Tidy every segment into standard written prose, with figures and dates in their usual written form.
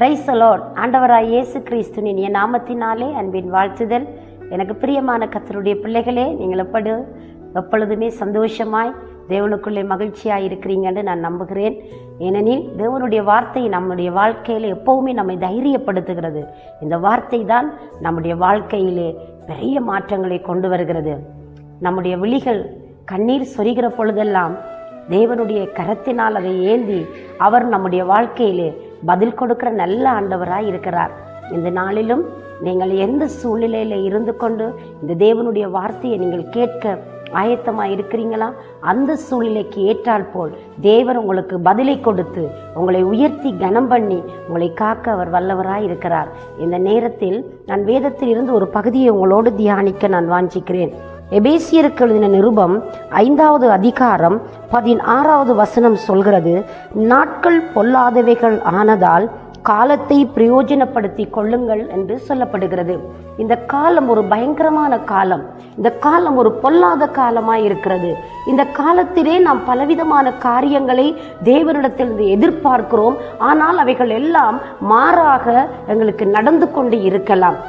Praise the Lord. ஆண்டவராய் இயேசு கிறிஸ்துவின் இனிய நாமத்தினாலே அன்பின் வாழ்த்துதல். எனக்கு பிரியமான கர்த்தருடைய பிள்ளைகளே, நீங்கள் எப்பொழுதுமே சந்தோஷமாய் தேவனுக்குள்ளே மகிழ்ச்சியாக இருக்கிறீங்கன்னு நான் நம்புகிறேன். ஏனெனில் தேவனுடைய வார்த்தை நம்முடைய வாழ்க்கையில் எப்போவுமே நம்மை தைரியப்படுத்துகிறது. இந்த வார்த்தை தான் நம்முடைய வாழ்க்கையிலே பெரிய மாற்றங்களை கொண்டு வருகிறது. நம்முடைய விழிகள் கண்ணீர் சொரிகிற பொழுதெல்லாம் தேவனுடைய கரத்தினால் அதை ஏந்தி அவர் நம்முடைய வாழ்க்கையிலே பதில் கொடுக்கிற நல்ல ஆண்டவராய் இருக்கிறார். இந்த நாளிலும் நீங்கள் எந்த சூழ்நிலையில் இருந்து கொண்டு இந்த தேவனுடைய வார்த்தையை நீங்கள் கேட்க ஆயத்தமாக இருக்கிறீங்களா? அந்த சூழ்நிலைக்கு ஏற்றால் போல் தேவன் உங்களுக்கு பதிலை கொடுத்து உங்களை உயர்த்தி கனம் பண்ணி உங்களை காக்க அவர் வல்லவராய் இருக்கிறார். இந்த நேரத்தில் நான் வேதத்தில் இருந்து ஒரு பகுதியை உங்களோடு தியானிக்க நான் வாஞ்சிக்கிறேன். எபேசியருக்கு எழுதின நிருபம் 5வது அதிகாரம் 16வது வசனம் சொல்கிறது, நாட்கள் பொல்லாதவைகள் ஆனதால் காலத்தை பிரயோஜனப்படுத்தி கொள்ளுங்கள் என்று சொல்லப்படுகிறது. இந்த காலம் ஒரு பயங்கரமான காலம். இந்த காலம் ஒரு பொல்லாத காலமாய் இருக்கிறது. இந்த காலத்திலே நாம் பலவிதமான காரியங்களை தேவனிடத்திலிருந்து எதிர்பார்க்கிறோம். ஆனால் அவைகள் எல்லாம் மாறாக எங்களுக்கு நடந்து கொண்டு இருக்கலாம்.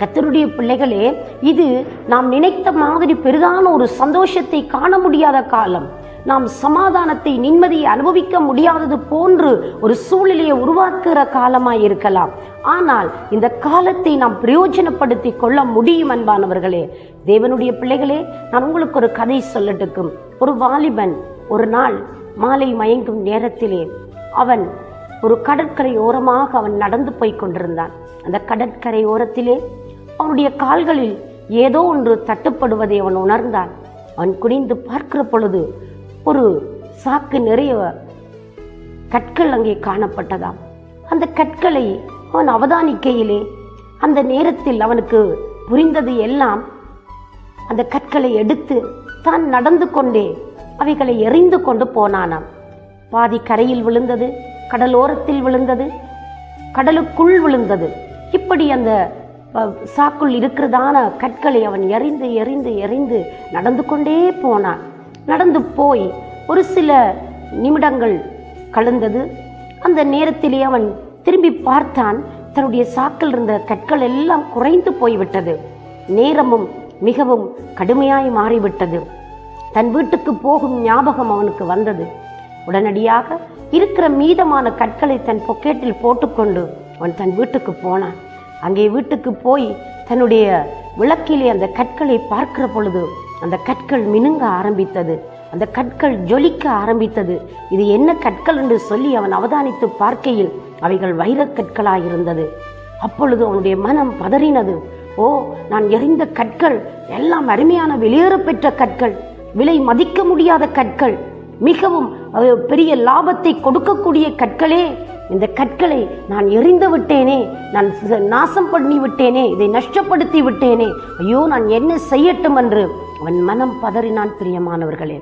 கர்த்தருடைய பிள்ளைகளே, இது நாம் நினைத்த மாதிரி பெரிதான ஒரு சந்தோஷத்தை காண முடியாத காலம். நாம் சமாதானத்தை நிம்மதியை அனுபவிக்க முடியாதது போன்று ஒரு சூழ்நிலையை உருவாக்குகிற காலமாய் இருக்கலாம். ஆனால் இந்த காலத்தை நாம் பிரயோஜனப்படுத்தி கொள்ள முடியும். அன்பானவர்களே, தேவனுடைய பிள்ளைகளே, நான் உங்களுக்கு ஒரு கதை சொல்லட்டுக்கும். ஒரு வாலிபன் ஒரு நாள் மாலை மயங்கும் நேரத்திலே அவன் ஒரு கடற்கரை ஓரமாக அவன் நடந்து போய் கொண்டிருந்தான். அந்த கடற்கரை ஓரத்திலே அவனுடைய கால்களில் ஏதோ ஒன்று தட்டுப்படுவதை அவன் உணர்ந்தான். அவன் குனிந்து பார்க்கிற பொழுது ஒரு சாக்கு நிறைய கற்கள் அங்கே காணப்பட்டதாம். அந்த கற்களை அவன் அவதானிக்கையிலே அந்த நேரத்தில் அவனுக்கு புரிந்தது எல்லாம், அந்த கற்களை எடுத்து தான் நடந்து கொண்டே அவைகளை எறிந்து கொண்டு போனானாம். பாதி கரையில் விழுந்தது, கடலோரத்தில் விழுந்தது, கடலுக்குள் விழுந்தது. இப்படி அந்த சாக்குள் இருக்கிறதான கற்களை அவன் எறிந்து எறிந்து எறிந்து நடந்து கொண்டே போனான். நடந்து போய் ஒரு சில நிமிடங்கள் கழிந்தது. அந்த நேரத்திலே அவன் திரும்பி பார்த்தான். தன்னுடைய சாக்கில் இருந்த கற்கள் எல்லாம் குறைந்து போய்விட்டது. நேரமும் மிகவும் கடுமையாய் மாறிவிட்டது. தன் வீட்டுக்கு போகும் ஞாபகம் அவனுக்கு வந்தது. உடனடியாக இருக்கிற மீதமான கற்களை தன் பொக்கெட்டில் போட்டுக்கொண்டு அவன் தன் வீட்டுக்கு போனான். அங்கே வீட்டுக்கு போய் தன்னுடைய விளக்கிலே அந்த கற்களை பார்க்கிற பொழுது அந்த கற்கள் மினுங்க ஆரம்பித்தது. அந்த கற்கள் ஜொலிக்க ஆரம்பித்தது. இது என்ன கற்கள் என்று சொல்லி அவன் அவதானித்து பார்க்கையில் அவைகள் வைரக்கற்களாய் இருந்தது. அப்பொழுது அவனுடைய மனம் பதறினது. ஓ, நான் எறிந்த கற்கள் எல்லாம் அருமையான வெளியேறப்பெற்ற கற்கள், விலை மதிக்க முடியாத கற்கள், மிகவும் பெரிய லாபத்தை கொடுக்கக்கூடிய கற்களே. இந்த கற்களை நான் எறிந்து விட்டேனே, நான் நாசம் பண்ணி விட்டேனே, இதை நஷ்டப்படுத்தி விட்டேனே, ஐயோ நான் என்ன செய்யட்டும் என்று அவன் மனம் பதறினான். பிரியமானவர்களே,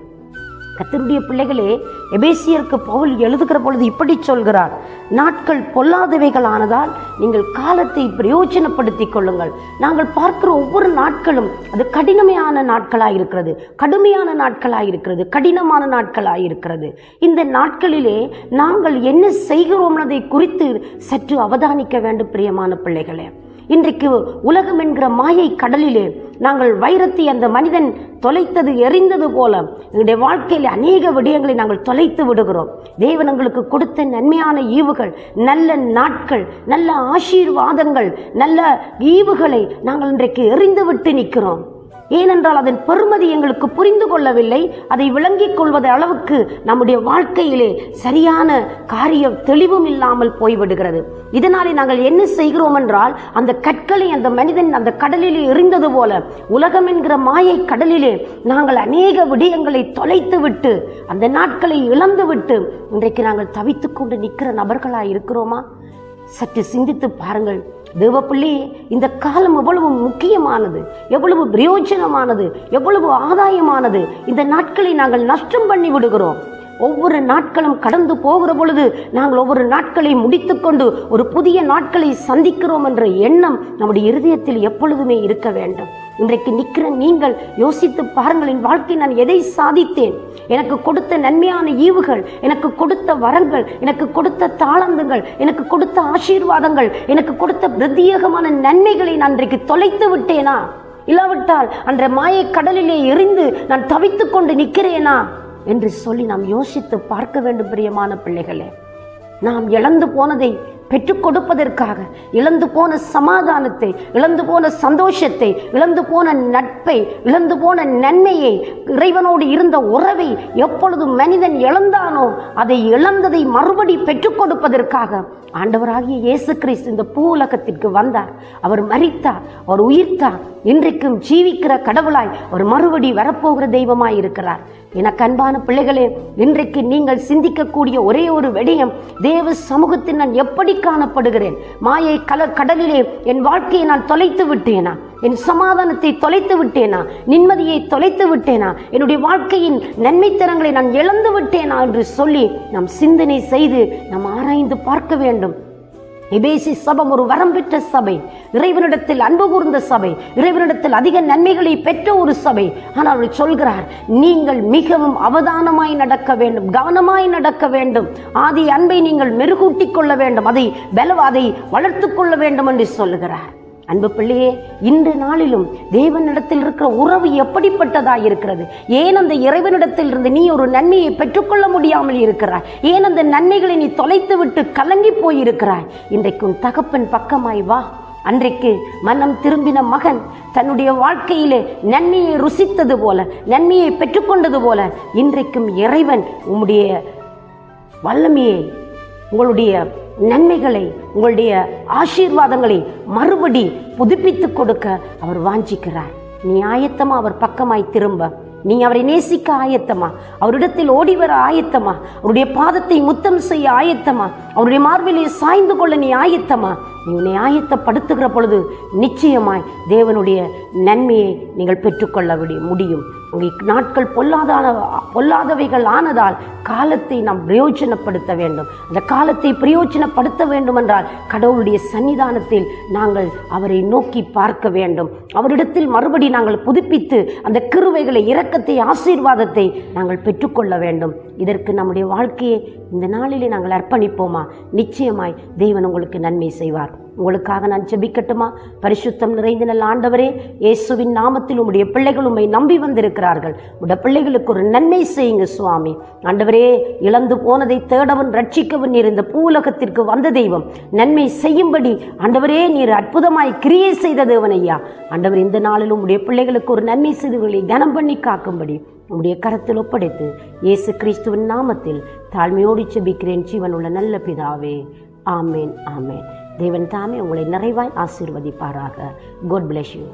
கர்த்தருடைய பிள்ளைகளே, எபேசியருக்கு பவுல் எழுதுகிற பொழுது இப்படி சொல்கிறார், நாட்கள் பொல்லாதவைகள் ஆனதால் நீங்கள் காலத்தை பிரயோஜனப்படுத்திக் கொள்ளுங்கள். நாங்கள் பார்க்கிற ஒவ்வொரு நாட்களும் அது கடினமான நாட்களாயிருக்கிறது, கடுமையான நாட்களாயிருக்கிறது, கடினமான நாட்களாயிருக்கிறது. இந்த நாட்களிலே நாங்கள் என்ன செய்கிறோம் என்பதை குறித்து சற்று அவதானிக்க வேண்டும். பிரியமான பிள்ளைகளே, இன்றைக்கு உலகம் என்கிற மாயை கடலிலே நாங்கள் வைரத்தை அந்த மனிதன் தொலைத்தது எறிந்தது போல எங்களுடைய வாழ்க்கையில் அநேக விடயங்களை நாங்கள் தொலைத்து விடுகிறோம். தேவன் எங்களுக்கு கொடுத்த நன்மையான ஈவுகள், நல்ல நாட்கள், நல்ல ஆசீர்வாதங்கள், நல்ல ஈவுகளை நாங்கள் இன்றைக்கு எறிந்து விட்டு நிற்கிறோம். ஏனென்றால் அதன் பெருமதி எங்களுக்கு புரிந்து கொள்ளவில்லை. அதை விளங்கிக் கொள்வது அளவுக்கு நம்முடைய வாழ்க்கையிலே சரியான காரிய தெளிவும் இல்லாமல் போய்விடுகிறது. இதனாலே நாங்கள் என்ன செய்கிறோம் என்றால், அந்த கற்களை அந்த மனிதன் அந்த கடலிலே எறிந்தது போல உலகம் என்கிற மாயை கடலிலே நாங்கள் அநேக விடயங்களை தொலைத்து விட்டு அந்த நாட்களை இழந்து விட்டு இன்றைக்கு நாங்கள் தவித்து கொண்டு நிற்கிற நபர்களாக இருக்கிறோமா? சற்று சிந்தித்து பாருங்கள். தேவப்பிள்ளையே, இந்த காலம் எவ்வளவு முக்கியமானது, எவ்வளவு பிரயோஜனமானது, எவ்வளவு ஆதாயமானது. இந்த நாட்களை நாங்கள் நஷ்டம் பண்ணி விடுகிறோம். ஒவ்வொரு நாட்களும் கடந்து போகிற பொழுது நாங்கள் ஒவ்வொரு நாட்களை முடித்துக்கொண்டு ஒரு புதிய நாட்களை சந்திக்கிறோம் என்ற எண்ணம் நம்முடைய இருதயத்தில் எப்பொழுதுமே இருக்க வேண்டும். இன்றைக்கு நிற்கிற நீங்கள் யோசித்து பாருங்கள், என் வாழ்க்கை நான் எதை சாதித்தேன்? எனக்கு கொடுத்த நன்மையான ஈவுகள், எனக்கு கொடுத்த வரங்கள், எனக்கு கொடுத்த தாளந்துகள், எனக்கு கொடுத்த ஆசீர்வாதங்கள், எனக்கு கொடுத்த பிரத்யேகமான நன்மைகளை நான் இன்றைக்கு தொலைத்து விட்டேனா? இல்லாவிட்டால் அன்ற மாயை கடலிலே எரிந்து நான் தவித்து கொண்டு நிற்கிறேனா என்று சொல்லி நாம் யோசித்து பார்க்க வேண்டும். பிரியமான பிள்ளைகளே, நாம் இழந்து போனதை பெற்றுக் கொடுப்பதற்காக, இழந்து போன சமாதானத்தை, இழந்து போன சந்தோஷத்தை, இழந்து போன நட்பை, இழந்து போன நன்மையை, இறைவனோடு இருந்த உறவை எப்பொழுது மனிதன் இழந்தானோ அதை இழந்ததை மறுபடி பெற்றுக் கொடுப்பதற்காக ஆண்டவராகிய இயேசு கிறிஸ்து இந்த பூ உலகத்திற்கு வந்தார். அவர் மரித்தார், அவர் உயிர்த்தார். இன்றைக்கும் ஜீவிக்கிற கடவுளாய் அவர் மறுபடி வரப்போகிற தெய்வமாய் இருக்கிறார். எனக்கு அன்பான பிள்ளைகளே, இன்றைக்கு நீங்கள் சிந்திக்கக்கூடிய ஒரே ஒரு விடயம், தேவ சமூகத்தில் நான் எப்படி காணப்படுகிறேன்? மாயை கடலிலே என் வாழ்க்கையை நான் தொலைத்து விட்டேனா? என் சமாதானத்தை தொலைத்து விட்டேனா? நிம்மதியை தொலைத்து விட்டேனா? என்னுடைய வாழ்க்கையின் நன்மைத்தனங்களை நான் இழந்து விட்டேனா என்று சொல்லி நாம் சிந்தனை செய்து நாம் ஆராய்ந்து பார்க்க வேண்டும். எபேசி சபை ஒரு வரம் பெற்ற சபை, இறைவனிடத்தில் அன்பு கூர்ந்த சபை, இறைவனிடத்தில் அதிக நன்மைகளை பெற்ற ஒரு சபை. ஆனால் அவர் சொல்கிறார், நீங்கள் மிகவும் அவதானமாய் நடக்க வேண்டும், கவனமாய் நடக்க வேண்டும். ஆதி அன்பை நீங்கள் மெருகூட்டிக் கொள்ள வேண்டும், அதை வளர்த்து கொள்ள வேண்டும் என்று சொல்லுகிறார். அன்பு பிள்ளையே, இன்று நாளிலும் தேவனிடத்தில் இருக்கிற உறவு எப்படிப்பட்டதாக இருக்கிறது? ஏன் அந்த இறைவனிடத்தில் இருந்து நீ ஒரு நன்மையை பெற்றுக்கொள்ள முடியாமல் இருக்கிறாய்? ஏன் அந்த நன்மைகளை நீ தொலைத்து விட்டு கலங்கி போயிருக்கிறாய்? இன்றைக்கும் தகப்பன் பக்கமாய் வா. அன்றைக்கு மனம் திரும்பின மகன் தன்னுடைய வாழ்க்கையிலே நன்மையை ருசித்தது போல, நன்மையை பெற்றுக்கொண்டது போல, இன்றைக்கும் இறைவன் உம்முடைய வல்லமையை, உங்களுடைய நன்மைகளை, உங்களுடைய ஆசீர்வாதங்களை மறுபடி புதுப்பித்து கொடுக்க அவர் வாஞ்சிக்கிறார். நீ ஆயத்தமா அவர் பக்கமாய் திரும்ப? நீ அவரை நேசிக்க ஆயத்தமா? அவரிடத்தில் ஓடிவர ஆயத்தமா? அவருடைய பாதத்தை முத்தம் செய்ய ஆயத்தமா? அவருடைய மார்பிலே சாய்ந்து கொள்ள நீ ஆயத்தமா? நீ உன்னை ஆயத்தப்படுத்துகிற பொழுது நிச்சயமாய் தேவனுடைய நன்மையை நீங்கள் பெற்றுக்கொள்ள முடியும். உங்கள் நாட்கள் பொல்லாதவைகள் ஆனதால் காலத்தை நாம் பிரயோஜனப்படுத்த வேண்டும். அந்த காலத்தை பிரயோஜனப்படுத்த வேண்டும் என்றால் கடவுளுடைய சன்னிதானத்தில் நாங்கள் அவரை நோக்கி பார்க்க வேண்டும். அவரிடத்தில் மறுபடி நாங்கள் புதுப்பித்து அந்த கிருபைகளை, இரக்கத்தை, ஆசீர்வாதத்தை நாங்கள் பெற்றுக்கொள்ள வேண்டும். இதற்கு நம்முடைய வாழ்க்கையை இந்த நாளிலே நாங்கள் அர்ப்பணிப்போமா? நிச்சயமாய் தேவன் உங்களுக்கு நன்மை செய்வார். உங்களுக்காக நான் ஜெபிக்கட்டுமா? பரிசுத்தம் நிறைந்த நல்ல ஆண்டவரே, இயேசுவின் நாமத்தில் உம்முடைய பிள்ளைகள் உம்மை நம்பி வந்திருக்கிறார்கள். உம்முடைய பிள்ளைகளுக்கு ஒரு நன்மை செய்யுங்க சுவாமி. ஆண்டவரே, இழந்து போனதை தேடவன் ரட்சிக்கவன் நீர் இந்த பூவுலகத்திற்கு வந்த தெய்வம். நன்மை செய்யும்படி ஆண்டவரே நீர் அற்புதமாய் கிரியை செய்த தேவன் ஐயா. ஆண்டவர், இந்த நாளில் உம்முடைய பிள்ளைகளுக்கு ஒரு நன்மை செய்தவர்களை கனம் பண்ணி காக்கும்படி உம்முடைய கரத்தில் ஒப்படைத்து இயேசு கிறிஸ்துவின் நாமத்தில் தாழ்மையோடு ஜெபிக்கிறேன் ஜீவனுள்ள நல்ல பிதாவே. ஆமேன், ஆமேன். தேவன் தாமே உங்களை நிறைவாய் ஆசீர்வதிப்பாராக. God bless you.